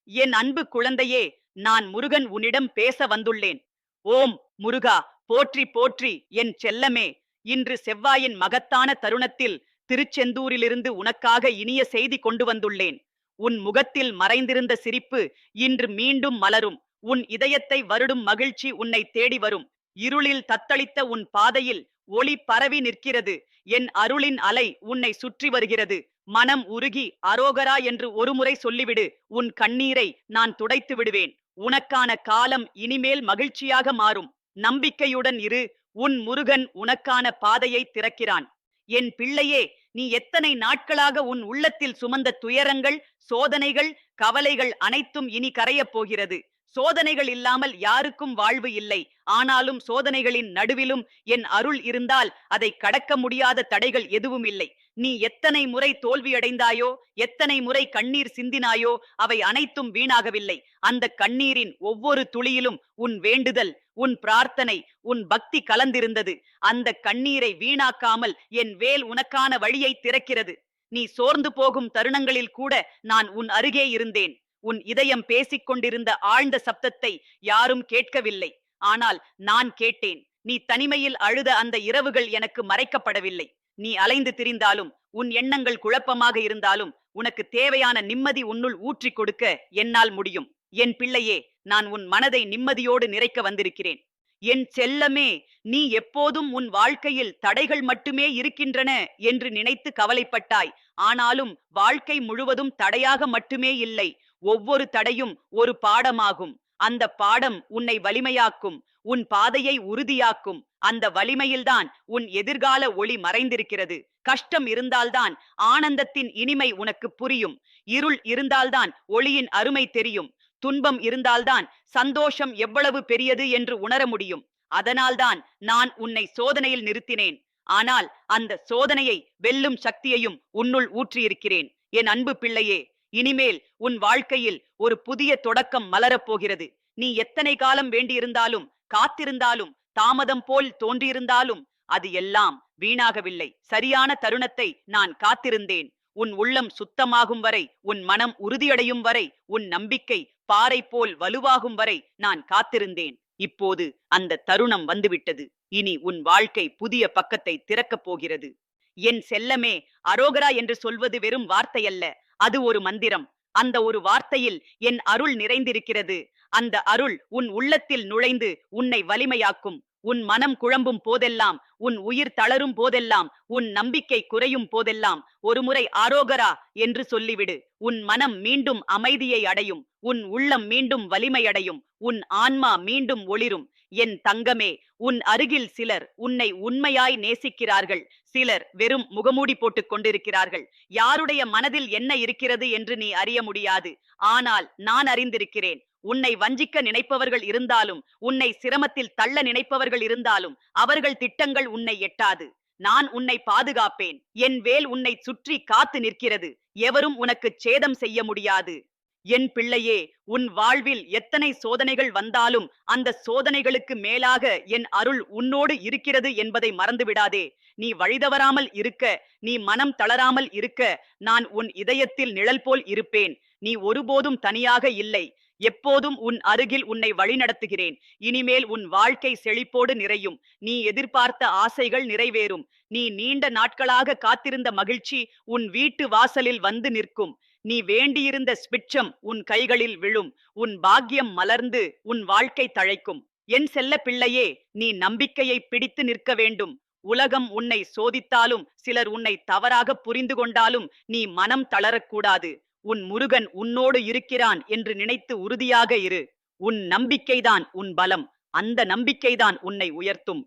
என் அன்பு குழந்தையே, நான் முருகன் உன்னிடம் பேச வந்துள்ளேன். ஓம் முருகா, போற்றி போற்றி. என் செல்லமே, இன்று செவ்வாயின் மகத்தான தருணத்தில் திருச்செந்தூரிலிருந்து உனக்காக இனிய செய்தி கொண்டு வந்துள்ளேன். உன் முகத்தில் மறைந்திருந்த சிரிப்பு இன்று மீண்டும் மலரும். உன் இதயத்தை வருடும் மகிழ்ச்சி உன்னை தேடி வரும். இருளில் தத்தளித்த உன் பாதையில் ஒளி பரவி நிற்கிறது. என் அருளின் அலை உன்னை சுற்றி வருகிறது. மனம் உருகி அரோகரா என்று ஒருமுறை சொல்லிவிடு. உன் கண்ணீரை நான் துடைத்து விடுவேன். உனக்கான காலம் இனிமேல் மகிழ்ச்சியாக மாறும். நம்பிக்கையுடன் இரு. உன் முருகன் உனக்கான பாதையை திறக்கிறான். என் பிள்ளையே, நீ எத்தனை நாட்களாக உன் உள்ளத்தில் சுமந்த துயரங்கள், சோதனைகள், கவலைகள் அனைத்தும் இனி கரையப் போகிறது. சோதனைகள் இல்லாமல் யாருக்கும் வாழ்வு இல்லை. ஆனாலும் சோதனைகளின் நடுவிலும் என் அருள் இருந்தால் அதை கடக்க முடியாத தடைகள் எதுவும் இல்லை. நீ எத்தனை முறை தோல்வியடைந்தாயோ, எத்தனை முறை கண்ணீர் சிந்தினாயோ, அவை அனைத்தும் வீணாகவில்லை. அந்த கண்ணீரின் ஒவ்வொரு துளியிலும் உன் வேண்டுதல், உன் பிரார்த்தனை, உன் பக்தி கலந்திருந்தது. அந்த கண்ணீரை வீணாக்காமல் என் வேல் உனக்கான வழியை திறக்கிறது. நீ சோர்ந்து போகும் தருணங்களில் கூட நான் உன் அருகே இருந்தேன். உன் இதயம் பேசிக் கொண்டிருந்த ஆழ்ந்த சப்தத்தை யாரும் கேட்கவில்லை. ஆனால் நான் கேட்டேன். நீ தனிமையில் அழுத அந்த இரவுகள் எனக்கு மறைக்கப்படவில்லை. நீ அலைந்து திரிந்தாலும், உன் எண்ணங்கள் குழப்பமாக இருந்தாலும், உனக்கு தேவையான நிம்மதி உன்னுள் ஊற்றிக் கொடுக்க என்னால் முடியும். என் பிள்ளையே, நான் உன் மனதை நிம்மதியோடு நிறைக்க வந்திருக்கிறேன். என் செல்லமே, நீ எப்போதும் உன் வாழ்க்கையில் தடைகள் மட்டுமே இருக்கின்றன என்று நினைத்து கவலைப்பட்டாய். ஆனாலும் வாழ்க்கை முழுவதும் தடையாக மட்டுமே இல்லை. ஒவ்வொரு தடையும் ஒரு பாடமாகும். அந்த பாடம் உன்னை வலிமையாக்கும். உன் பாதையை உறுதியாக்கும். அந்த வலிமையில்தான் உன் எதிர்கால ஒளி மறைந்திருக்கிறது. கஷ்டம் இருந்தால்தான் ஆனந்தத்தின் இனிமை உனக்கு புரியும். இருள் இருந்தால்தான் ஒளியின் அருமை தெரியும். துன்பம் இருந்தால்தான் சந்தோஷம் எவ்வளவு பெரியது என்று உணர முடியும். அதனால்தான் நான் உன்னை சோதனையில் நிறுத்தினேன். ஆனால் அந்த சோதனையை வெல்லும் சக்தியையும் உன்னுள் ஊற்றியிருக்கிறேன். என் அன்பு பிள்ளையே, இனிமேல் உன் வாழ்க்கையில் ஒரு புதிய தொடக்கம் மலரப் போகிறது. நீ எத்தனை காலம் வேண்டியிருந்தாலும், காத்திருந்தாலும், தாமதம் போல் தோன்றியிருந்தாலும் அது எல்லாம் வீணாகவில்லை. சரியான தருணத்தை நான் காத்திருந்தேன். உன் உள்ளம் சுத்தமாகும் வரை, உன் மனம் உறுதியடையும் வரை, உன் நம்பிக்கை பாறை போல் வலுவாகும் வரை நான் காத்திருந்தேன். இப்போது அந்த தருணம் வந்துவிட்டது. இனி உன் வாழ்க்கை புதிய பக்கத்தை திறக்கப் போகிறது. என் செல்லமே, அரோகரா என்று சொல்வது வெறும் வார்த்தையல்ல, அது ஒரு மந்திரம். அந்த ஒரு வார்த்தையில் என் அருள் நிறைந்திருக்கிறது. அந்த அருள் உன் உள்ளத்தில் நுழைந்து உன்னை வலிமையாக்கும். உன் மனம் குழம்பும் போதெல்லாம், உன் உயிர் தளரும் போதெல்லாம், உன் நம்பிக்கை குறையும் போதெல்லாம் ஒருமுறை ஆரோகரா என்று சொல்லிவிடு. உன் மனம் மீண்டும் அமைதியை அடையும். உன் உள்ளம் மீண்டும் வலிமையடையும். உன் ஆன்மா மீண்டும் ஒளிரும். என் தங்கமே, உன் அருகில் சிலர் உன்னை உண்மையாய் நேசிக்கிறார்கள். சிலர் வெறும் முகமூடி போட்டுக் கொண்டிருக்கிறார்கள். யாருடைய மனதில் என்ன இருக்கிறது என்று நீ அறிய முடியாது. ஆனால் நான் அறிந்திருக்கிறேன். உன்னை வஞ்சிக்க நினைப்பவர்கள் இருந்தாலும், உன்னை சிரமத்தில் தள்ள நினைப்பவர்கள் இருந்தாலும், அவர்கள் திட்டங்கள் உன்னை எட்டாது. நான் உன்னை பாதுகாப்பேன். என் வேல் உன்னை சுற்றி காத்து நிற்கிறது. எவரும் உனக்கு சேதம் செய்ய முடியாது. என் பிள்ளையே, உன் வாழ்வில் எத்தனை சோதனைகள் வந்தாலும் அந்த சோதனைகளுக்கு மேலாக என் அருள் உன்னோடு இருக்கிறது என்பதை மறந்துவிடாதே. நீ வழிதவறாமல் இருக்க, நீ மனம் தளராமல் இருக்க, நான் உன் இதயத்தில் நிழல் போல் இருப்பேன். நீ ஒருபோதும் தனியாக இல்லை. எப்போதும் உன் அருகில் உன்னை வழிநடத்துகிறேன். இனிமேல் உன் வாழ்க்கை செழிப்போடு நிறையும். நீ எதிர்பார்த்த ஆசைகள் நிறைவேறும். நீ நீண்ட நாட்களாக காத்திருந்த மகிழ்ச்சி உன் வீட்டு வாசலில் வந்து நிற்கும். நீ வேண்டியிருந்த ஸ்பிட்சம் உன் கைகளில் விழும். உன் பாக்கியம் மலர்ந்து உன் வாழ்க்கை தழைக்கும். என் செல்ல பிள்ளையே, நீ நம்பிக்கையை பிடித்து நிற்க வேண்டும். உலகம் உன்னை சோதித்தாலும், சிலர் உன்னை தவறாக புரிந்து கொண்டாலும் நீ மனம் தளரக்கூடாது. உன் முருகன் உன்னோடு இருக்கிறான் என்று நினைத்து உறுதியாக இரு. உன் நம்பிக்கைதான் உன் பலம். அந்த நம்பிக்கைதான் உன்னை உயர்த்தும்.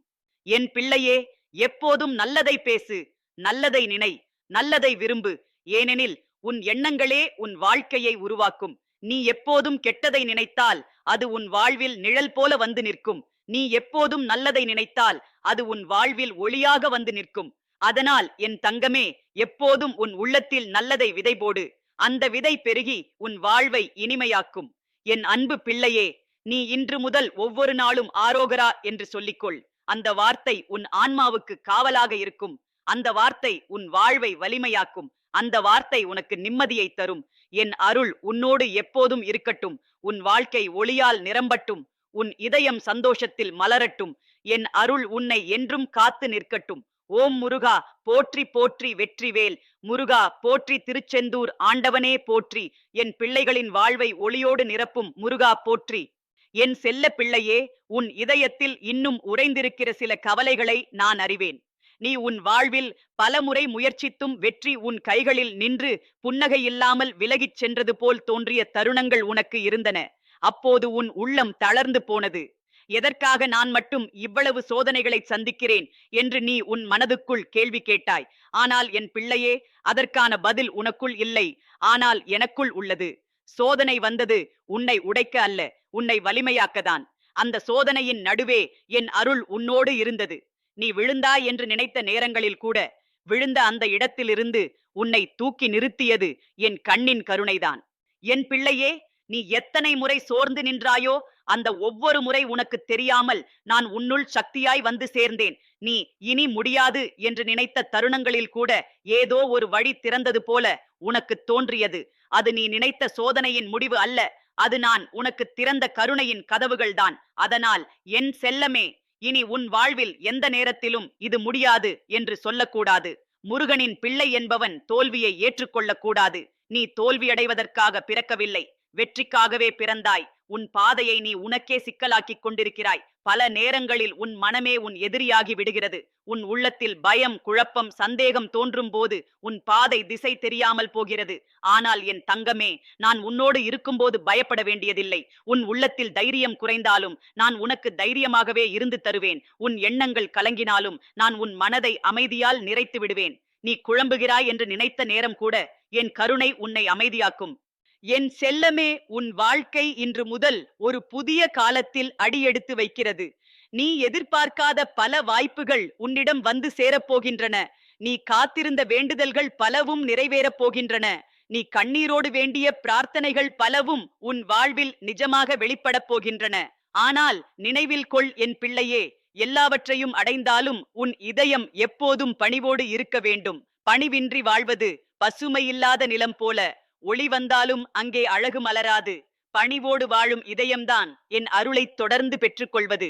என் பிள்ளையே, எப்போதும் நல்லதை பேசு, நல்லதை நினை, நல்லதை விரும்பு. ஏனெனில் உன் எண்ணங்களே உன் வாழ்க்கையை உருவாக்கும். நீ எப்போதும் கெட்டதை நினைத்தால் அது உன் வாழ்வில் நிழல் போல வந்து நிற்கும். நீ எப்போதும் நல்லதை நினைத்தால் அது உன் வாழ்வில் ஒளியாக வந்து நிற்கும். அதனால் என் தங்கமே, எப்போதும் உன் உள்ளத்தில் நல்லதை விதை போடு. அந்த விதை பெருகி உன் வாழ்வை இனிமையாக்கும். என் அன்பு பிள்ளையே, நீ இன்று முதல் ஒவ்வொரு நாளும் ஆரோகரா என்று சொல்லிக்கொள். அந்த வார்த்தை உன் ஆன்மாவுக்கு காவலாக இருக்கும். அந்த வார்த்தை உன் வாழ்வை வலிமையாக்கும். அந்த வார்த்தை உனக்கு நிம்மதியை தரும். என் அருள் உன்னோடு எப்போதும் இருக்கட்டும். உன் வாழ்க்கை ஒளியால் நிரம்பட்டும். உன் இதயம் சந்தோஷத்தில் மலரட்டும். என் அருள் உன்னை என்றும் காத்து நிற்கட்டும். ஓம் முருகா போற்றி போற்றி வெற்றிவேல். முருகா போற்றி, திருச்செந்தூர் ஆண்டவனே போற்றி. என் பிள்ளைகளின் வாழ்வை ஒளியோடு நிரப்பும் முருகா போற்றி. என் செல்ல பிள்ளையே, உன் இதயத்தில் இன்னும் உறைந்திருக்கிற சில கவலைகளை நான் அறிவேன். நீ உன் வாழ்வில் பலமுறை முயற்சித்தும் வெற்றி உன் கைகளில் நின்று புன்னகை இல்லாமல் விலகிச் சென்றது போல் தோன்றிய தருணங்கள் உனக்கு இருந்தன. அப்போது உன் உள்ளம் தளர்ந்து போனது. எதற்காக நான் மட்டும் இவ்வளவு சோதனைகளை சந்திக்கிறேன் என்று நீ உன் மனதுக்குள் கேள்வி கேட்டாய். ஆனால் என் பிள்ளையே, அதற்கான பதில் உனக்குள் இல்லை, ஆனால் எனக்குள் உள்ளது. சோதனை வந்தது உன்னை உடைக்க அல்ல, உன்னை வலிமையாக்கதான். அந்த சோதனையின் நடுவே என் அருள் உன்னோடு இருந்தது. நீ விழுந்தாய் என்று நினைத்த நேரங்களில் கூட விழுந்த அந்த இடத்திலிருந்து உன்னை தூக்கி நிறுத்தியது என் கண்ணின் கருணைதான். என் பிள்ளையே, நீ எத்தனை முறை சோர்ந்து நின்றாயோ அந்த ஒவ்வொரு முறை உனக்கு தெரியாமல் நான் உன்னுள் சக்தியாய் வந்து சேர்ந்தேன். நீ இனி முடியாது என்று நினைத்த தருணங்களில் கூட ஏதோ ஒரு வழி திறந்தது போல உனக்கு தோன்றியது. அது நீ நினைத்த சோதனையின் முடிவு அல்ல, அது நான் உனக்கு திறந்த கருணையின் கதவுகள்தான். அதனால் என் செல்லமே, இனி உன் வாழ்வில் எந்த நேரத்திலும் இது முடியாது என்று சொல்லக்கூடாது. முருகனின் பிள்ளை என்பவன் தோல்வியை ஏற்றுக்கொள்ளக் கூடாது. நீ தோல்வியடைவதற்காக பிறக்கவில்லை, வெற்றிக்காகவே பிறந்தாய். உன் பாதையை நீ உனக்கே சிக்கலாக்கிக் கொண்டிருக்கிறாய். பல நேரங்களில் உன் மனமே உன் எதிரியாகி விடுகிறது. உன் உள்ளத்தில் பயம், குழப்பம், சந்தேகம் தோன்றும் போது உன் பாதை திசை தெரியாமல் போகிறது. ஆனால் என் தங்கமே, நான் உன்னோடு இருக்கும்போது பயப்பட வேண்டியதில்லை. உன் உள்ளத்தில் தைரியம் குறைந்தாலும் நான் உனக்கு தைரியமாகவே இருந்து தருவேன். உன் எண்ணங்கள் கலங்கினாலும் நான் உன் மனதை அமைதியால் நிறைத்து விடுவேன். நீ குழம்புகிறாய் என்று நினைத்த நேரம் கூட என் கருணை உன்னை அமைதியாக்கும். என் செல்லமே, உன் வாழ்க்கை இன்று முதல் ஒரு புதிய காலத்தில் அடியெடுத்து வைக்கிறது. நீ எதிர்பார்க்காத பல வாய்ப்புகள் உன்னிடம் வந்து சேரப்போகின்றன. நீ காத்திருந்த வேண்டுதல்கள் பலவும் நிறைவேறப் போகின்றன. நீ கண்ணீரோடு வேண்டிய பிரார்த்தனைகள் பலவும் உன் வாழ்வில் நிஜமாக வெளிப்படப் போகின்றன. ஆனால் நினைவில் கொள் என் பிள்ளையே, எல்லாவற்றையும் அடைந்தாலும் உன் இதயம் எப்போதும் பணிவோடு இருக்க வேண்டும். பணிவின்றி வாழ்வது பசுமையில்லாத நிலம் போல. ஒளி வந்தாலும் அங்கே அழகு மலராது. பணிவோடு வாழும் இதயம்தான் என் அருளை தொடர்ந்து பெற்றுக்கொள்வது.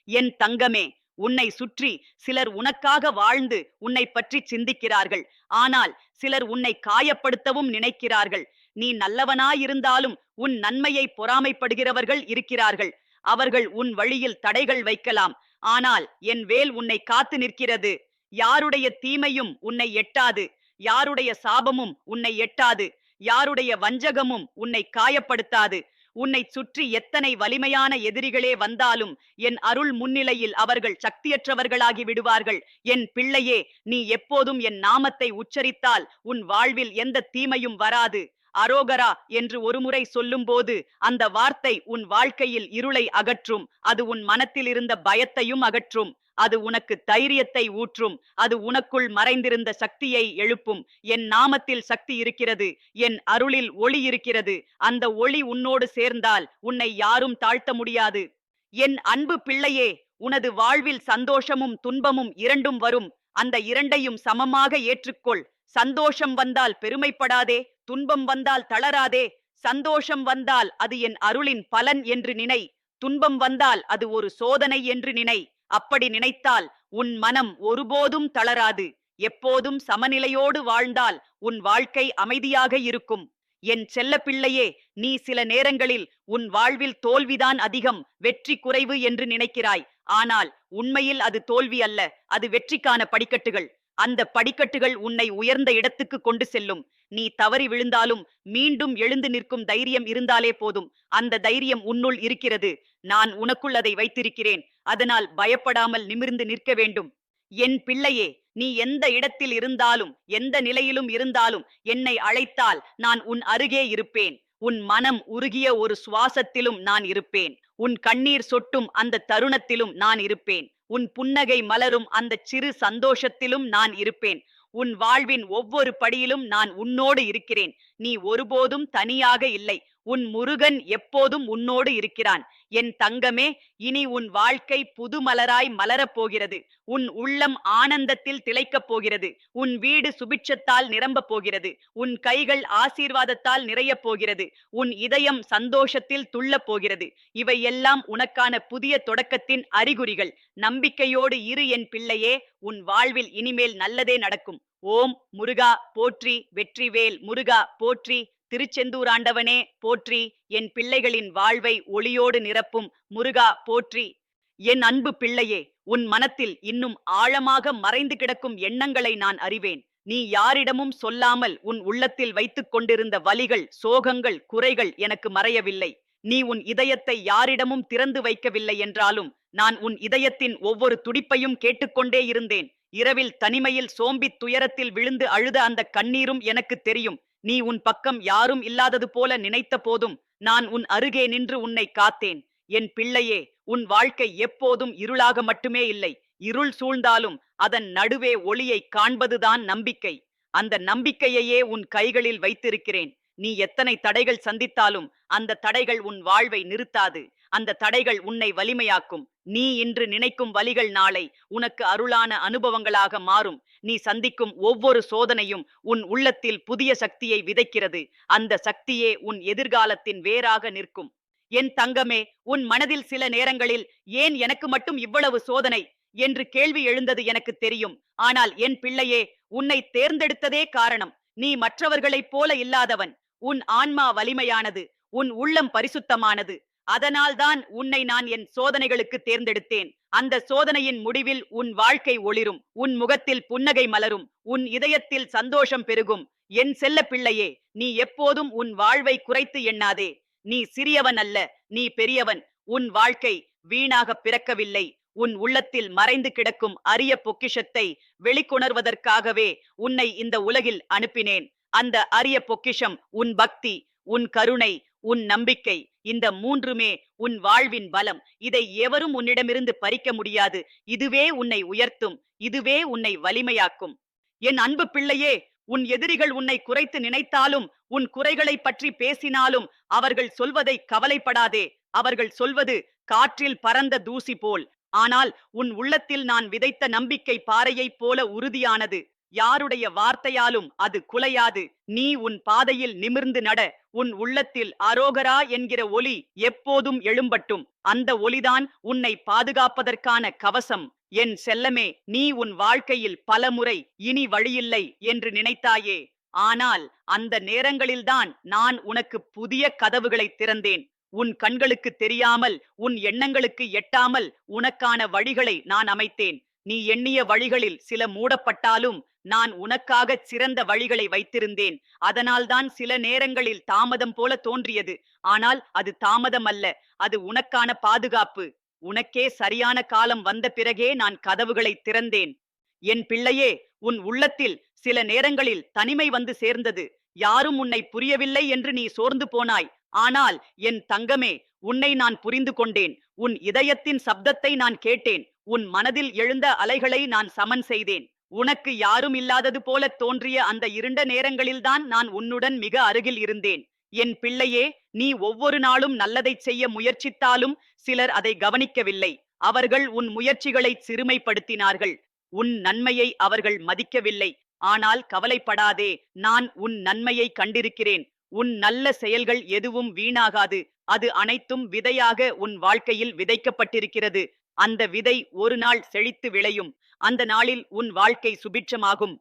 என் தங்கமே, உன்னை சுற்றி சிலர் உனக்காக வாழ்ந்து உன்னை பற்றி சிந்திக்கிறார்கள். ஆனால் சிலர் உன்னை காயப்படுத்தவும் நினைக்கிறார்கள். நீ நல்லவனாயிருந்தாலும் உன் நன்மையை பொறாமைப்படுகிறவர்கள் இருக்கிறார்கள். அவர்கள் உன் வழியில் தடைகள் வைக்கலாம். ஆனால் என் வேல் உன்னை காத்து நிற்கிறது. யாருடைய தீமையும் உன்னை எட்டாது. யாருடைய சாபமும் உன்னை எட்டாது. யாருடைய வஞ்சகமும் உன்னை காயப்படுத்தாது. உன்னை சுற்றி எத்தனை வலிமையான எதிரிகளே வந்தாலும் என் அருள் முன்னிலையில் அவர்கள் சக்தியற்றவர்களாகி விடுவார்கள். என் பிள்ளையே, நீ எப்போதும் என் நாமத்தை உச்சரித்தால் உன் வாழ்வில் எந்த தீமையும் வராது. அரோகரா என்று ஒருமுறை சொல்லும்போது அந்த வார்த்தை உன் வாழ்க்கையில் இருளை அகற்றும். அது உன் மனத்தில் இருந்த பயத்தையும் அகற்றும். அது உனக்கு தைரியத்தை ஊற்றும். அது உனக்குள் மறைந்திருந்த சக்தியை எழுப்பும். என் நாமத்தில் சக்தி இருக்கிறது. என் அருளில் ஒளி இருக்கிறது. அந்த ஒளி உன்னோடு சேர்ந்தால் உன்னை யாரும் தாழ்த்த முடியாது. என் அன்பு பிள்ளையே, உனது வாழ்வில் சந்தோஷமும் துன்பமும் இரண்டும் வரும். அந்த இரண்டையும் சமமாக ஏற்றுக்கொள். சந்தோஷம் வந்தால் பெருமைப்படாதே. துன்பம் வந்தால் தளராதே. சந்தோஷம் வந்தால் அது என் அருளின் பலன் என்று நினை. துன்பம் வந்தால் அது ஒரு சோதனை என்று நினை. அப்படி நினைத்தால் உன் மனம் ஒருபோதும் தளராது. எப்போதும் சமநிலையோடு வாழ்ந்தால் உன் வாழ்க்கை அமைதியாக இருக்கும். என் செல்ல பிள்ளையே, நீ சில நேரங்களில் உன் வாழ்வில் தோல்விதான் அதிகம், வெற்றி குறைவு என்று நினைக்கிறாய். ஆனால் உண்மையில் அது தோல்வி அல்ல, அது வெற்றிக்கான படிக்கட்டுகள். அந்த படிக்கட்டுகள் உன்னை உயர்ந்த இடத்துக்கு கொண்டு செல்லும். நீ தவறி விழுந்தாலும் மீண்டும் எழுந்து நிற்கும் தைரியம் இருந்தாலே போதும். அந்த தைரியம் உன்னுள் இருக்கிறது. நான் உனக்குள் அதை வைத்திருக்கிறேன். அதனால் பயப்படாமல் நிமிர்ந்து நிற்க வேண்டும். என் பிள்ளையே, நீ எந்த இடத்தில் இருந்தாலும் எந்த நிலையிலும் இருந்தாலும் என்னை அழைத்தால் நான் உன் அருகே இருப்பேன். உன் மனம் உருகிய ஒரு சுவாசத்திலும் நான் இருப்பேன். உன் கண்ணீர் சொட்டும் அந்த தருணத்திலும் நான் இருப்பேன். உன் புன்னகை மலரும் அந்த சிறு சந்தோஷத்திலும் நான் இருப்பேன். உன் வாழ்வின் ஒவ்வொரு படியிலும் நான் உன்னோடு இருக்கிறேன். நீ ஒருபோதும் தனியாக இல்லை. உன் முருகன் எப்போதும் உன்னோடு இருக்கிறான். என் தங்கமே, இனி உன் வாழ்க்கை புது மலராய் மலரப் போகிறது. உன் உள்ளம் ஆனந்தத்தில் திளைக்கப் போகிறது. உன் வீடு சுபிட்சத்தால் நிரம்பப் போகிறது. உன் கைகள் ஆசீர்வாதத்தால் நிறையப் போகிறது. உன் இதயம் சந்தோஷத்தில் துள்ளப் போகிறது. இவையெல்லாம் உனக்கான புதிய தொடக்கத்தின் அறிகுறிகள். நம்பிக்கையோடு இரு என் பிள்ளையே. உன் வாழ்வில் இனிமேல் நல்லதே நடக்கும். ஓம் முருகா போற்றி, வெற்றிவேல் முருகா போற்றி, திருச்செந்தூர் ஆண்டவனே போற்றி, என் பிள்ளைகளின் வாழ்வை ஒளியோடு நிரப்பும் முருகா போற்றி. என் அன்பு பிள்ளையே, உன் மனத்தில் இன்னும் ஆழமாக மறைந்து கிடக்கும் எண்ணங்களை நான் அறிவேன். நீ யாரிடமும் சொல்லாமல் உன் உள்ளத்தில் வைத்துக் கொண்டிருந்த வலிகள், சோகங்கள், குறைகள் எனக்கு மறையவில்லை. நீ உன் இதயத்தை யாரிடமும் திறந்து வைக்கவில்லை என்றாலும் நான் உன் இதயத்தின் ஒவ்வொரு துடிப்பையும் கேட்டுக்கொண்டே இருந்தேன். இரவில் தனிமையில் சோம்பித் துயரத்தில் விழுந்து அழுத அந்த கண்ணீரும் எனக்கு தெரியும். நீ உன் பக்கம் யாரும் இல்லாதது போல நினைத்த போதும் நான் உன் அருகே நின்று உன்னை காத்தேன். என் பிள்ளையே, உன் வாழ்க்கை எப்போதும் இருளாக மட்டுமே இல்லை. இருள் சூழ்ந்தாலும் அதன் நடுவே ஒளியை காண்பதுதான் நம்பிக்கை. அந்த நம்பிக்கையையே உன் கைகளில் வைத்திருக்கிறேன். நீ எத்தனை தடைகள் சந்தித்தாலும் அந்த தடைகள் உன் வாழ்வை நிறுத்தாது. அந்த தடைகள் உன்னை வலிமையாக்கும். நீ இன்று நினைக்கும் வலிகள் நாளை உனக்கு அருளான அனுபவங்களாக மாறும். நீ சந்திக்கும் ஒவ்வொரு சோதனையும் உன் உள்ளத்தில் புதிய சக்தியை விதைக்கிறது. அந்த சக்தியே உன் எதிர்காலத்தின் வேராக நிற்கும். என் தங்கமே, உன் மனதில் சில நேரங்களில் ஏன் எனக்கு மட்டும் இவ்வளவு சோதனை என்று கேள்வி எழுந்தது எனக்கு தெரியும். ஆனால் என் பிள்ளையே, உன்னை தேர்ந்தெடுத்ததே காரணம். நீ மற்றவர்களைப் போல இல்லாதவன். உன் ஆன்மா வலிமையானது. உன் உள்ளம் பரிசுத்தமானது. அதனால்தான் உன்னை நான் என் சோதனைகளுக்கு தேர்ந்தெடுத்தேன். அந்த சோதனையின் முடிவில் உன் வாழ்க்கை ஒளிரும். உன் முகத்தில் புன்னகை மலரும். உன் இதயத்தில் சந்தோஷம் பெருகும். என் செல்ல பிள்ளையே, நீ எப்போதும் உன் வாழ்வை குறைத்து எண்ணாதே. நீ சிறியவன் அல்ல, நீ பெரியவன். உன் வாழ்க்கை வீணாக பிறக்கவில்லை. உன் உள்ளத்தில் மறைந்து கிடக்கும் அரிய பொக்கிஷத்தை வெளிக்கொணர்வதற்காகவே உன்னை இந்த உலகில் அனுப்பினேன். அந்த அரிய பொக்கிஷம் உன் பக்தி, உன் கருணை, உன் நம்பிக்கை. இந்த மூன்றுமே உன் வாழ்வின் பலம். இதை எவரும் உன்னிடமிருந்து பறிக்க முடியாது. இதுவே உன்னை உயர்த்தும். இதுவே உன்னை வலிமையாக்கும். என் அன்பு பிள்ளையே, உன் எதிரிகள் உன்னை குறைத்து நினைத்தாலும், உன் குறைகளை பற்றி பேசினாலும் அவர்கள் சொல்வதை கவலைப்படாதே. அவர்கள் சொல்வது காற்றில் பறந்த தூசி போல். ஆனால் உன் உள்ளத்தில் நான் விதைத்த நம்பிக்கை பாறையைப் போல உறுதியானது. யாருடைய வார்த்தையாலும் அது குலையாது. நீ உன் பாதையில் நிமிர்ந்து நட. உன் உள்ளத்தில் அரோகரா என்கிற ஒலி எப்போதும் எழும்பட்டும். அந்த ஒலிதான் உன்னை பாதுகாப்பதற்கான கவசம். என் செல்லமே, நீ உன் வாழ்க்கையில் பலமுறை இனி வழியில்லை என்று நினைத்தாயே. ஆனால் அந்த நேரங்களில்தான் நான் உனக்கு புதிய கதவுகளை திறந்தேன். உன் கண்களுக்கு தெரியாமல், உன் எண்ணங்களுக்கு எட்டாமல் உனக்கான வழிகளை நான் அமைத்தேன். நீ எண்ணிய வழிகளில் சில மூடப்பட்டாலும் நான் உனக்காக சிறந்த வழிகளை வைத்திருந்தேன். அதனால்தான் சில நேரங்களில் தாமதம் போல தோன்றியது. ஆனால் அது தாமதம் அல்ல, அது உனக்கான பாதுகாப்பு. உனக்கே சரியான காலம் வந்த பிறகே நான் கதவுகளை திறந்தேன். என் பிள்ளையே, உன் உள்ளத்தில் சில நேரங்களில் தனிமை வந்து சேர்ந்தது. யாரும் உன்னை புரியவில்லை என்று நீ சோர்ந்து போனாய். ஆனால் என் தங்கமே, உன்னை நான் புரிந்து கொண்டேன். உன் இதயத்தின் சப்தத்தை நான் கேட்டேன். உன் மனதில் எழுந்த அலைகளை நான் சமன் செய்தேன். உனக்கு யாரும் இல்லாதது போல தோன்றிய அந்த இருண்ட நேரங்களில்தான் நான் உன்னுடன் மிக அருகில் இருந்தேன். என் பிள்ளையே, நீ ஒவ்வொரு நாளும் நல்லதைச் செய்ய முயற்சித்தாலும் சிலர் அதை கவனிக்கவில்லை. அவர்கள் உன் முயற்சிகளை சிறுமைப்படுத்தினார்கள். உன் நன்மையை அவர்கள் மதிக்கவில்லை. ஆனால் கவலைப்படாதே, நான் உன் நன்மையை கண்டிருக்கிறேன். உன் நல்ல செயல்கள் எதுவும் வீணாகாது. அது அனைத்தும் விதையாக உன் வாழ்க்கையில் விதைக்கப்பட்டிருக்கிறது. அந்த விதை ஒரு நாள் செழித்து விளையும். அந்த நாளில் உன் வாழ்க்கை சுபிட்சமாகும்.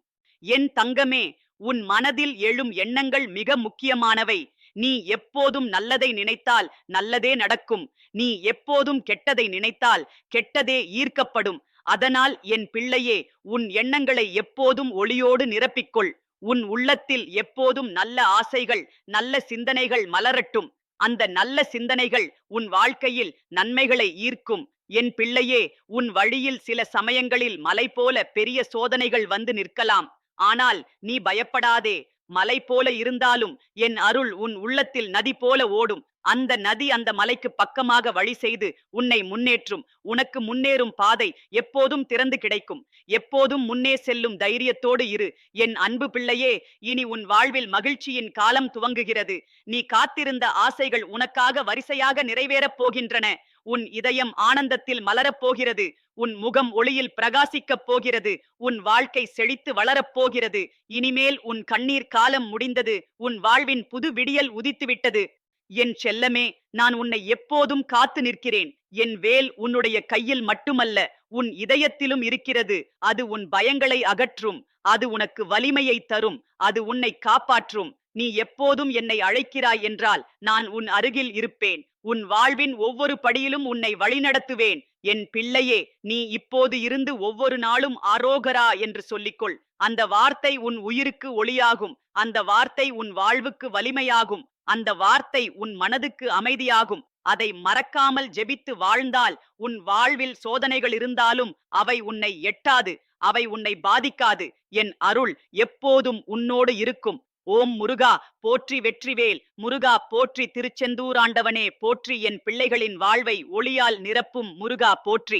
என் தங்கமே, உன் மனதில் எழும் எண்ணங்கள் மிக முக்கியமானவை. நீ எப்போதும் நல்லதை நினைத்தால் நல்லதே நடக்கும். நீ எப்போதும் கெட்டதை நினைத்தால் கெட்டதே ஈர்க்கப்படும். அதனால் என் பிள்ளையே, உன் எண்ணங்களை எப்போதும் ஒளியோடு நிரப்பிக்கொள். உன் உள்ளத்தில் எப்போதும் நல்ல ஆசைகள், நல்ல சிந்தனைகள் மலரட்டும். அந்த நல்ல சிந்தனைகள் உன் வாழ்க்கையில் நன்மைகளை ஈர்க்கும். என் பிள்ளையே, உன் வழியில் சில சமயங்களில் மலை போல பெரிய சோதனைகள் வந்து நிற்கலாம். ஆனால் நீ பயப்படாதே. மலை போல இருந்தாலும் என் அருள் உன் உள்ளத்தில் நதி போல ஓடும். அந்த நதி அந்த மலைக்கு பக்கமாக வழி செய்து உன்னை முன்னேற்றும். உனக்கு முன்னேறும் பாதை எப்போதும் திறந்து கிடைக்கும். எப்போதும் முன்னே செல்லும் தைரியத்தோடு இரு. என் அன்பு பிள்ளையே, இனி உன் வாழ்வில் மகிழ்ச்சியின் காலம் துவங்குகிறது. நீ காத்திருந்த ஆசைகள் உனக்காக வரிசையாக நிறைவேறப் போகின்றன. உன் இதயம் ஆனந்தத்தில் மலரப் போகிறது. உன் முகம் ஒளியில் பிரகாசிக்கப் போகிறது. உன் வாழ்க்கை செழித்து வளரப் போகிறது. இனிமேல் உன் கண்ணீர் காலம் முடிந்தது. உன் வாழ்வின் புது விடியல் உதித்துவிட்டது. என் செல்லமே, நான் உன்னை எப்போதும் காத்து நிற்கிறேன். என் வேல் உன்னுடைய கையில் மட்டுமல்ல, உன் இதயத்திலும் இருக்கிறது. அது உன் பயங்களை அகற்றும். அது உனக்கு வலிமையை தரும். அது உன்னை காப்பாற்றும். நீ எப்போதும் என்னை அழைக்கிறாய் என்றால் நான் உன் அருகில் இருப்பேன். உன் வாழ்வின் ஒவ்வொரு படியிலும் உன்னை வழிநடத்துவேன். என் பிள்ளையே, நீ இப்போது இருந்து ஒவ்வொரு நாளும் ஆரோகரா என்று சொல்லிக்கொள். அந்த வார்த்தை உன் உயிருக்கு ஒளியாகும். அந்த வார்த்தை உன் வாழ்வுக்கு வலிமையாகும். அந்த வார்த்தை உன் மனதுக்கு அமைதியாகும். அதை மறக்காமல் ஜெபித்து வாழ்ந்தால் உன் வாழ்வில் சோதனைகள் இருந்தாலும் அவை உன்னை எட்டாது. அவை உன்னை பாதிக்காது. என் அருள் எப்போதும் உன்னோடு இருக்கும். ஓம் முருகா போற்றி, வெற்றிவேல் முருகா போற்றி, திருச்செந்தூர் ஆண்டவனே போற்றி, என் பிள்ளைகளின் வாழ்வை ஒளியால் நிரப்பும் முருகா போற்றி.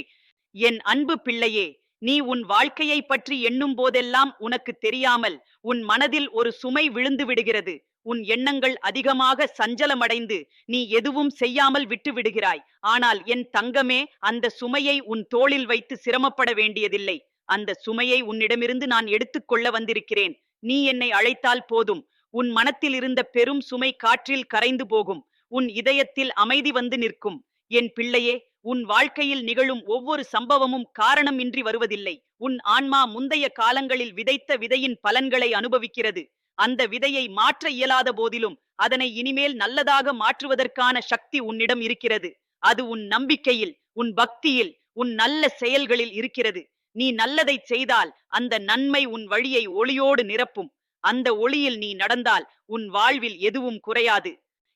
என் அன்பு பிள்ளையே, நீ உன் வாழ்க்கையை பற்றி எண்ணும் போதெல்லாம் உனக்கு தெரியாமல் உன் மனதில் ஒரு சுமை விழுந்து விடுகிறது. உன் எண்ணங்கள் அதிகமாக சஞ்சலமடைந்து நீ எதுவும் செய்யாமல் விட்டு விடுகிறாய். ஆனால் என் தங்கமே, அந்த சுமையை உன் தோளில் வைத்து சிரமப்பட வேண்டியதில்லை. அந்த சுமையை உன்னிடமிருந்து நான் எடுத்துக்கொள்ள வந்திருக்கிறேன். நீ என்னை அழைத்தால் போதும். உன் மனத்தில் இருந்த பெரும் சுமை காற்றில் கரைந்து போகும். உன் இதயத்தில் அமைதி வந்து நிற்கும். என் பிள்ளையே, உன் வாழ்க்கையில் நிகழும் ஒவ்வொரு சம்பவமும் காரணம் இன்றி வருவதில்லை. உன் ஆன்மா முந்தைய காலங்களில் விதைத்த விதையின் பலன்களை அனுபவிக்கிறது. அந்த விதையை மாற்ற இயலாத போதிலும் அதனை இனிமேல் நல்லதாக மாற்றுவதற்கான சக்தி உன்னிடம் இருக்கிறது. அது உன் நம்பிக்கையில், உன் பக்தியில், உன் நல்ல செயல்களில் இருக்கிறது. நீ நல்லதை செய்தால் அந்த நன்மை உன் வழியை ஒளியோடு நிரப்பும். அந்த ஒளியில் நீ நடந்தால் உன் வாழ்வில் எதுவும் குறையாது.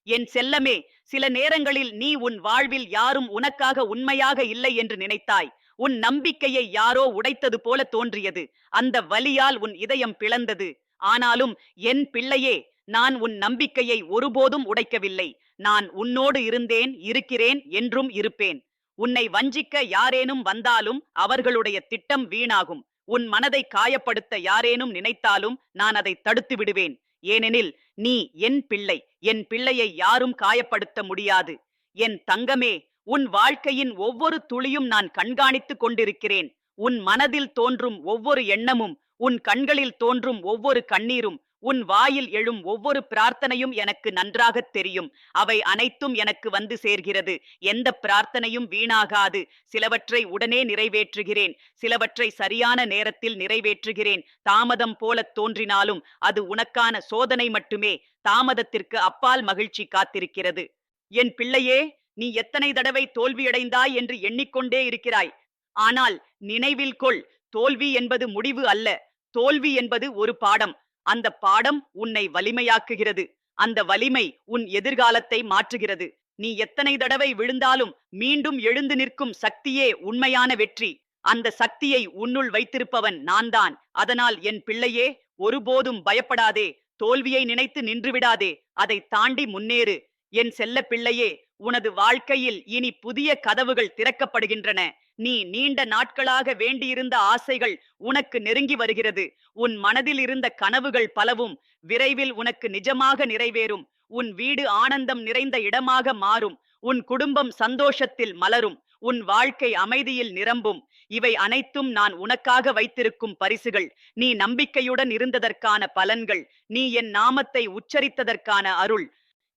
என் செல்லமே, சில நேரங்களில் நீ உன் வாழ்வில் யாரும் உனக்காக உண்மையாக இல்லை என்று நினைத்தாய். உன் நம்பிக்கையை யாரோ உடைத்தது போல தோன்றியது. அந்த வலியால் உன் இதயம் பிளந்தது. ஆனாலும் என் பிள்ளையே, நான் உன் நம்பிக்கையை ஒருபோதும் உடைக்கவில்லை. நான் உன்னோடு இருந்தேன், இருக்கிறேன், என்றும் இருப்பேன். உன்னை வஞ்சிக்க யாரேனும் வந்தாலும் அவர்களுடைய திட்டம் வீணாகும். உன் மனதை காயப்படுத்த யாரேனும் நினைத்தாலும் நான் அதை தடுத்து விடுவேன். ஏனெனில் நீ என் பிள்ளை. என் பிள்ளையை யாரும் காயப்படுத்த முடியாது. என் தங்கமே, உன் வாழ்க்கையின் ஒவ்வொரு துளியும் நான் கண்காணித்துக் கொண்டிருக்கிறேன். உன் மனதில் தோன்றும் ஒவ்வொரு எண்ணமும், உன் கண்களில் தோன்றும் ஒவ்வொரு கண்ணீரும், உன் வாயில் எழும் ஒவ்வொரு பிரார்த்தனையும் எனக்கு நன்றாகத் தெரியும். அவை அனைத்தும் எனக்கு வந்து சேர்கிறது. எந்த பிரார்த்தனையும் வீணாகாது. சிலவற்றை உடனே நிறைவேற்றுகிறேன். சிலவற்றை சரியான நேரத்தில் நிறைவேற்றுகிறேன். தாமதம் போல தோன்றினாலும் அது உனக்கான சோதனை மட்டுமே. தாமதத்திற்கு அப்பால் மகிழ்ச்சி காத்திருக்கிறது. என் பிள்ளையே, நீ எத்தனை தடவை தோல்வியடைந்தாய் என்று எண்ணிக்கொண்டே இருக்கிறாய். ஆனால் நினைவில் கொள், தோல்வி என்பது முடிவு அல்ல. தோல்வி என்பது ஒரு பாடம். அந்த பாடம் உன்னை வலிமையாக்குகிறது. அந்த வலிமை உன் எதிர்காலத்தை மாற்றுகிறது. நீ எத்தனை தடவை விழுந்தாலும் மீண்டும் எழுந்து நிற்கும் சக்தியே உண்மையான வெற்றி. அந்த சக்தியை உன்னுள் வைத்திருப்பவன் நான்தான். அதனால் என் பிள்ளையே, ஒருபோதும் பயப்படாதே. தோல்வியை நினைத்து நின்றுவிடாதே. அதை தாண்டி முன்னேறு. என் செல்ல பிள்ளையே, உனது வாழ்க்கையில் இனி புதிய கதவுகள் திறக்கப்படுகின்றன. நீ நீண்ட நாட்களாக வேண்டியிருந்த ஆசைகள் உனக்கு நெருங்கி வருகிறது. உன் மனதில் இருந்த கனவுகள் பலவும் விரைவில் உனக்கு நிஜமாக நிறைவேறும். உன் வீடு ஆனந்தம் நிறைந்த இடமாக மாறும். உன் குடும்பம் சந்தோஷத்தில் மலரும். உன் வாழ்க்கை அமைதியில் நிரம்பும். இவை அனைத்தும் நான் உனக்காக வைத்திருக்கும் பரிசுகள். நீ நம்பிக்கையுடன் இருந்ததற்கான பலன்கள். நீ என் நாமத்தை உச்சரித்ததற்கான அருள்.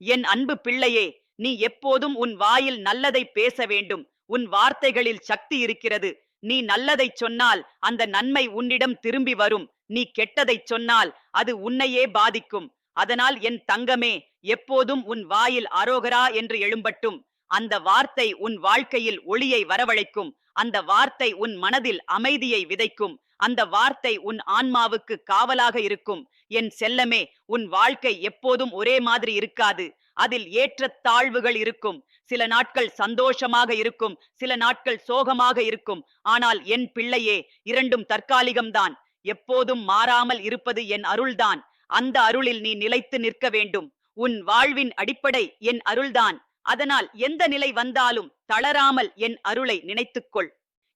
என் அன்பு பிள்ளையே, நீ எப்போதும் உன் வாயில் நல்லதை பேச வேண்டும். உன் வார்த்தைகளில் சக்தி இருக்கிறது. நீ நல்லதைச் சொன்னால் அந்த நன்மை உன்னிடம் திரும்பி வரும். நீ கெட்டதைச் சொன்னால் அது உன்னையே பாதிக்கும். அதனால் என் தங்கமே, எப்போதும் உன் வாயில் அரோகரா என்று எழும்பட்டும். அந்த வார்த்தை உன் வாழ்க்கையில் ஒளியை வரவழைக்கும். அந்த வார்த்தை உன் மனதில் அமைதியை விதைக்கும். அந்த வார்த்தை உன் ஆன்மாவுக்கு காவலாக இருக்கும். என் செல்லமே, உன் வாழ்க்கை எப்போதும் ஒரே மாதிரி இருக்காது. அதில் ஏற்றத்தாழ்வுகள் இருக்கும். சில நாட்கள் சந்தோஷமாக இருக்கும், சில நாட்கள் சோகமாக இருக்கும். ஆனால் என் பிள்ளையே, இரண்டும் தற்காலிகம்தான். எப்போதும் மாறாமல் இருப்பது என் அருள்தான். அந்த அருளில் நீ நிலைத்து நிற்க வேண்டும். உன் வாழ்வின் அடிப்படை என் அருள்தான். அதனால் எந்த நிலை வந்தாலும் தளராமல் என் அருளை நினைத்துக்கொள்.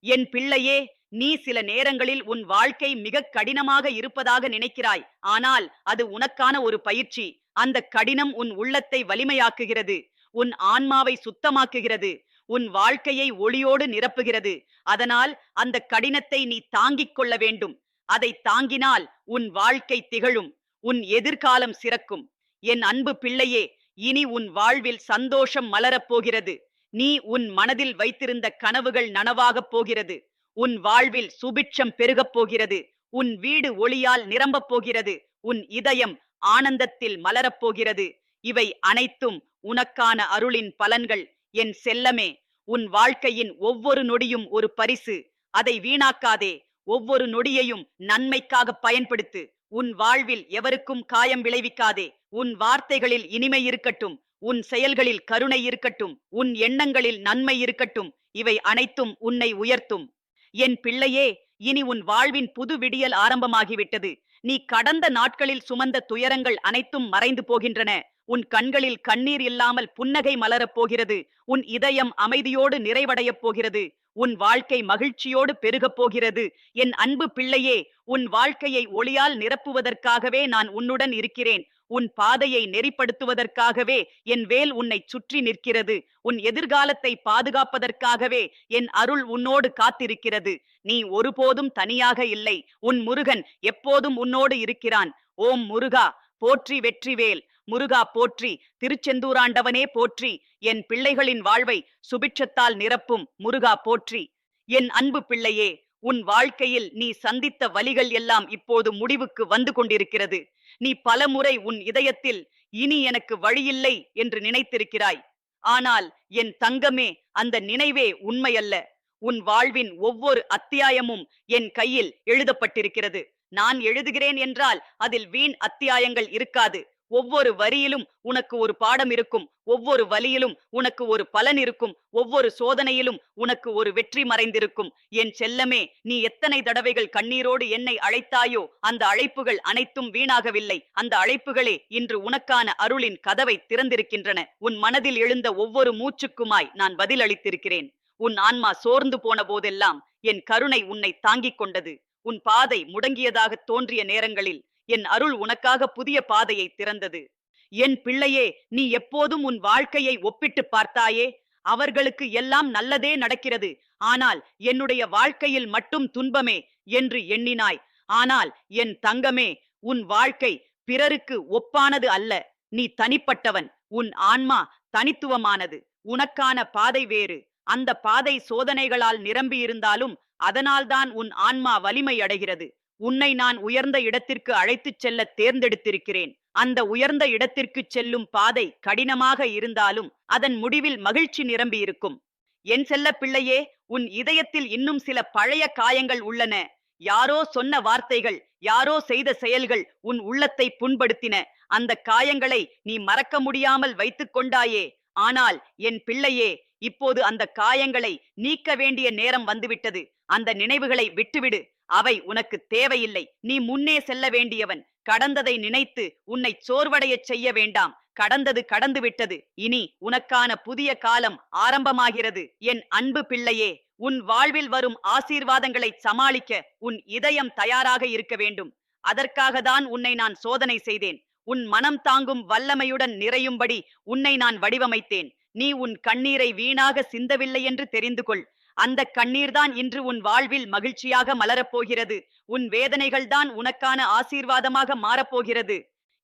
என் பிள்ளையே, நீ சில நேரங்களில் உன் வாழ்க்கை மிக கடினமாக இருப்பதாக நினைக்கிறாய். ஆனால் அது உனக்கான ஒரு பயிற்சி. அந்த கடினம் உன் உள்ளத்தை வலிமையாக்குகிறது, உன் ஆன்மாவை சுத்தமாக்குகிறது, உன் வாழ்க்கையை ஒளியோடு நிரப்புகிறது. அதனால் அந்த கடினத்தை நீ தாங்கிக் கொள்ள வேண்டும். அதை தாங்கினால் உன் வாழ்க்கை திகழும், உன் எதிர்காலம் சிறக்கும். என் அன்பு பிள்ளையே, இனி உன் வாழ்வில் சந்தோஷம் மலரப் போகிறது. நீ உன் மனதில் வைத்திருந்த கனவுகள் நனவாகப் போகிறது. உன் வாழ்வில் சுபிட்சம் பெருகப் போகிறது. உன் வீடு ஒளியால் நிரம்பப் போகிறது. உன் இதயம் ஆனந்தத்தில் மலரப் போகிறது. இவை அனைத்தும் உனக்கான அருளின் பலன்கள். என் செல்லமே, உன் வாழ்க்கையின் ஒவ்வொரு நொடியும் ஒரு பரிசு. அதை வீணாக்காதே. ஒவ்வொரு நொடியையும் நன்மைக்காக பயன்படுத்து. உன் வாழ்வில் எவருக்கும் காயம் விளைவிக்காதே. உன் வார்த்தைகளில் இனிமை இருக்கட்டும், உன் செயல்களில் கருணை இருக்கட்டும், உன் எண்ணங்களில் நன்மை இருக்கட்டும். இவை அனைத்தும் உன்னை உயர்த்தும். என் பிள்ளையே, இனி உன் வாழ்வின் புது விடியல் ஆரம்பமாகிவிட்டது. நீ கடந்த நாட்களில் சுமந்த துயரங்கள் அனைத்தும் மறைந்து போகின்றன. உன் கண்களில் கண்ணீர் இல்லாமல் புன்னகை மலரப் போகிறது. உன் இதயம் அமைதியோடு நிறைவடையப் போகிறது. உன் வாழ்க்கை மகிழ்ச்சியோடு பெருகப் போகிறது. என் அன்பு பிள்ளையே, உன் வாழ்க்கையை ஒளியால் நிரப்புவதற்காகவே நான் உன்னுடன் இருக்கிறேன். உன் பாதையை நெறிப்படுத்துவதற்காகவே என் வேல் உன்னை சுற்றி நிற்கிறது. உன் எதிர்காலத்தை பாதுகாப்பதற்காகவே என் அருள் உன்னோடு காத்திருக்கிறது. நீ ஒருபோதும் தனியாக இல்லை. உன் முருகன் எப்போதும் உன்னோடு இருக்கிறான். ஓம் முருகா போற்றி, வெற்றிவேல் முருகா போற்றி, திருச்செந்தூராண்டவனே போற்றி. என் பிள்ளைகளின் வாழ்வை சுபிட்சத்தால் நிரப்பும் முருகா போற்றி. என் அன்பு பிள்ளையே, உன் வாழ்க்கையில் நீ சந்தித்த வலிகள் எல்லாம் இப்போது முடிவுக்கு வந்து கொண்டிருக்கிறது. நீ பலமுறை உன் இதயத்தில் இனி எனக்கு வழியில்லை என்று நினைத்திருக்கிறாய். ஆனால் என் தங்கமே, அந்த நினைவே உண்மையல்ல. உன் வாழ்வின் ஒவ்வொரு அத்தியாயமும் என் கையில் எழுதப்பட்டிருக்கிறது. நான் எழுதுகிறேன் என்றால் அதில் வீண் அத்தியாயங்கள் இருக்காது. ஒவ்வொரு வரியிலும் உனக்கு ஒரு பாடம் இருக்கும். ஒவ்வொரு வலியிலும் உனக்கு ஒரு பலன் இருக்கும். ஒவ்வொரு சோதனையிலும் உனக்கு ஒரு வெற்றி மறைந்திருக்கும். என் செல்லமே, நீ எத்தனை தடவைகள் கண்ணீரோடு என்னை அழைத்தாயோ, அந்த அழைப்புகள் அனைத்தும் வீணாகவில்லை. அந்த அழைப்புகளே இன்று உனக்கான அருளின் கதவை திறந்திருக்கின்றன. உன் மனதில் எழுந்த ஒவ்வொரு மூச்சுக்குமாய் நான் பதில் அளித்திருக்கிறேன். உன் ஆன்மா சோர்ந்து போன போதெல்லாம் என் கருணை உன்னை தாங்கிக் கொண்டது. உன் பாதை முடங்கியதாக தோன்றிய நேரங்களில் என் அருள் உனக்காக புதிய பாதையை திறந்தது. என் பிள்ளையே, நீ எப்போதும் உன் வாழ்க்கையை ஒப்பிட்டு பார்த்தாயே? அவர்களுக்கு எல்லாம் நல்லதே நடக்கிறது, ஆனால் என்னுடைய வாழ்க்கையில் மட்டும் துன்பமே என்று எண்ணினாய். ஆனால் என் தங்கமே, உன் வாழ்க்கை பிறருக்கு ஒப்பானது அல்ல. நீ தனிப்பட்டவன். உன் ஆன்மா தனித்துவமானது. உனக்கான பாதை வேறு. அந்த பாதை சோதனைகளால் நிரம்பி இருந்தாலும் அதனால்தான் உன் ஆன்மா வலிமை அடைகிறது. உன்னை நான் உயர்ந்த இடத்திற்கு அழைத்துச் செல்ல தேர்ந்தெடுத்திருக்கிறேன். அந்த உயர்ந்த இடத்திற்கு செல்லும் பாதை கடினமாக இருந்தாலும் அதன் முடிவில் மகிழ்ச்சி நிரம்பி இருக்கும். என் செல்ல பிள்ளையே, உன் இதயத்தில் இன்னும் சில பழைய காயங்கள் உள்ளன. யாரோ சொன்ன வார்த்தைகள், யாரோ செய்த செயல்கள் உன் உள்ளத்தை புண்படுத்தின. அந்த காயங்களை நீ மறக்க முடியாமல் வைத்துக் கொண்டாயே. ஆனால் என் பிள்ளையே, இப்போது அந்த காயங்களை நீக்க வேண்டிய நேரம் வந்துவிட்டது. அந்த நினைவுகளை விட்டுவிடு. அவை உனக்கு தேவையில்லை. நீ முன்னே செல்ல வேண்டியவன். கடந்ததை நினைத்து உன்னை சோர்வடையச் செய்ய வேண்டாம். கடந்தது கடந்து விட்டது. இனி உனக்கான புதிய காலம் ஆரம்பமாகிறது. என் அன்பு பிள்ளையே, உன் வாழ்வில் வரும் ஆசீர்வாதங்களை சமாளிக்க உன் இதயம் தயாராக இருக்க வேண்டும். அதற்காக தான் உன்னை நான் சோதனை செய்தேன். உன் மனம் தாங்கும் வல்லமையுடன் நிறையும்படி உன்னை நான் வடிவமைத்தேன். நீ உன் கண்ணீரை வீணாக சிந்தவில்லை என்று தெரிந்து கொள். அந்த கண்ணீர்தான் இன்று உன் வாழ்வில் மகிழ்ச்சியாக மலரப்போகிறது. உன் வேதனைகள் தான் உனக்கான ஆசீர்வாதமாக மாறப்போகிறது.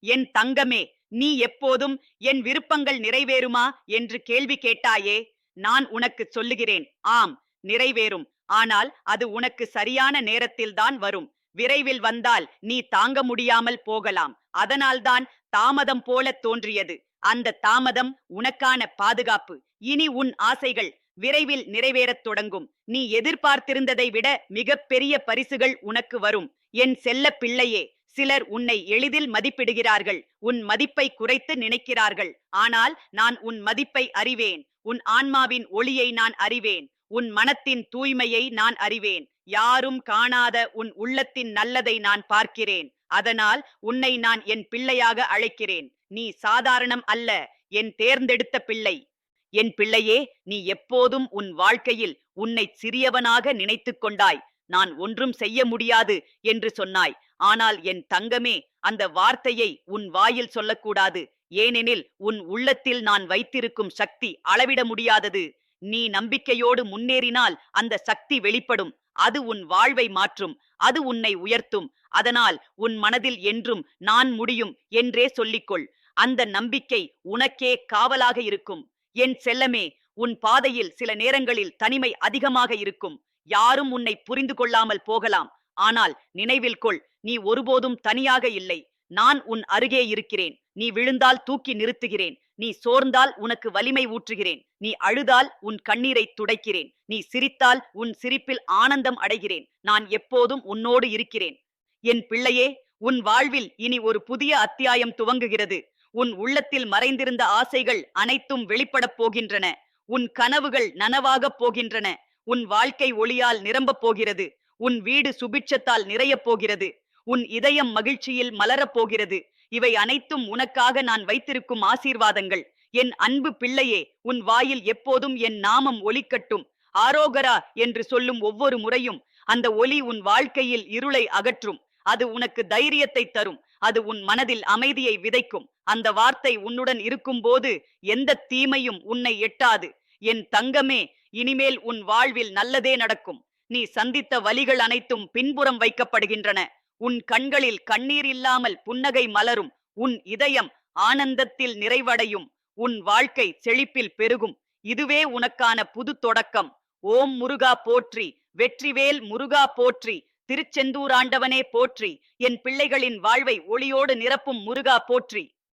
என் தங்கமே, நீ எப்போதும் என் விருப்பங்கள் நிறைவேறுமா என்று கேள்வி கேட்டாயே. நான் உனக்கு சொல்லுகிறேன், ஆம், நிறைவேறும். ஆனால் அது உனக்கு சரியான நேரத்தில்தான் வரும். விரைவில் வந்தால் நீ தாங்க முடியாமல் போகலாம். அதனால்தான் தாமதம் போல தோன்றியது. அந்த தாமதம் உனக்கான பாதுகாப்பு. இனி உன் ஆசைகள் விரைவில் நிறைவேறத் தொடங்கும். நீ எதிர்பார்த்திருந்ததை விட மிகப்பெரிய பரிசுகள் உனக்கு வரும். என் செல்ல பிள்ளையே, சிலர் உன்னை எளிதில் மதிப்பிடுகிறார்கள். உன் மதிப்பை குறைத்து நினைக்கிறார்கள். ஆனால் நான் உன் மதிப்பை அறிவேன். உன் ஆன்மாவின் ஒளியை நான் அறிவேன். உன் மனத்தின் தூய்மையை நான் அறிவேன். யாரும் காணாத உன் உள்ளத்தின் நல்லதை நான் பார்க்கிறேன். அதனால் உன்னை நான் என் பிள்ளையாக அழைக்கிறேன். நீ சாதாரணம் அல்ல, என் தேர்ந்தெடுத்த பிள்ளை. என் பிள்ளையே, நீ எப்போதும் உன் வாழ்க்கையில் உன்னைச் சிறியவனாக நினைத்துக் கொண்டாய். நான் ஒன்றும் செய்ய முடியாது என்று சொன்னாய். ஆனால் என் தங்கமே, அந்த வார்த்தையை உன் வாயில் சொல்லக்கூடாது. ஏனெனில் உன் உள்ளத்தில் நான் வைத்திருக்கும் சக்தி அளவிட முடியாதது. நீ நம்பிக்கையோடு முன்னேறினால் அந்த சக்தி வெளிப்படும். அது உன் வாழ்வை மாற்றும். அது உன்னை உயர்த்தும். அதனால் உன் மனதில் என்றும் நான் முடியும் என்றே சொல்லிக்கொள். அந்த நம்பிக்கை உனக்கே காவலாக இருக்கும். என் செல்லமே, உன் பாதையில் சில நேரங்களில் தனிமை அதிகமாக இருக்கும். யாரும் உன்னை புரிந்து கொள்ளாமல் போகலாம். ஆனால் நினைவில் கொள், நீ ஒருபோதும் தனியாக இல்லை. நான் உன் அருகே இருக்கிறேன். நீ விழுந்தால் தூக்கி நிறுத்துகிறேன். நீ சோர்ந்தால் உனக்கு வலிமை ஊற்றுகிறேன். நீ அழுதால் உன் கண்ணீரை துடைக்கிறேன். நீ சிரித்தால் உன் சிரிப்பில் ஆனந்தம் அடைகிறேன். நான் எப்போதும் உன்னோடு இருக்கிறேன். என் பிள்ளையே, உன் வாழ்வில் இனி ஒரு புதிய அத்தியாயம் துவங்குகிறது. உன் உள்ளத்தில் மறைந்திருந்த ஆசைகள் அனைத்தும் வெளிப்படப் போகின்றன. உன் கனவுகள் நனவாகப் போகின்றன. உன் வாழ்க்கை ஒளியால் நிரம்பப் போகிறது. உன் வீடு சுபிட்சத்தால் நிறையப் போகிறது. உன் இதயம் மகிழ்ச்சியில் மலரப் போகிறது. இவை அனைத்தும் உனக்காக நான் வைத்திருக்கும் ஆசீர்வாதங்கள். என் அன்பு பிள்ளையே, உன் வாயில் எப்போதும் என் நாமம் ஒலிக்கட்டும். ஆரோகரா என்று சொல்லும் ஒவ்வொரு முறையும் அந்த ஒலி உன் வாழ்க்கையில் இருளை அகற்றும். அது உனக்கு தைரியத்தை தரும். அது உன் மனதில் அமைதியை விதைக்கும். அந்த வார்த்தை உன்னுடன் இருக்கும்போது எந்த தீமையும் உன்னை எட்டாது. என் தங்கமே, இனிமேல் உன் வாழ்வில் நல்லதே நடக்கும். நீ சந்தித்த வலிகள் அனைத்தும் பின்புறம் வைக்கப்படுகின்றன. உன் கண்களில் கண்ணீர் இல்லாமல் புன்னகை மலரும். உன் இதயம் ஆனந்தத்தில் நிறைவடையும். உன் வாழ்க்கை செழிப்பில் பெருகும். இதுவே உனக்கான புது தொடக்கம். ஓம் முருகா போற்றி. வெற்றிவேல் முருகா போற்றி. திருச்செந்தூர் ஆண்டவனே போற்றி. என் பிள்ளைகளின் வாழ்வை ஒளியோடு நிரப்பும் முருகா போற்றி.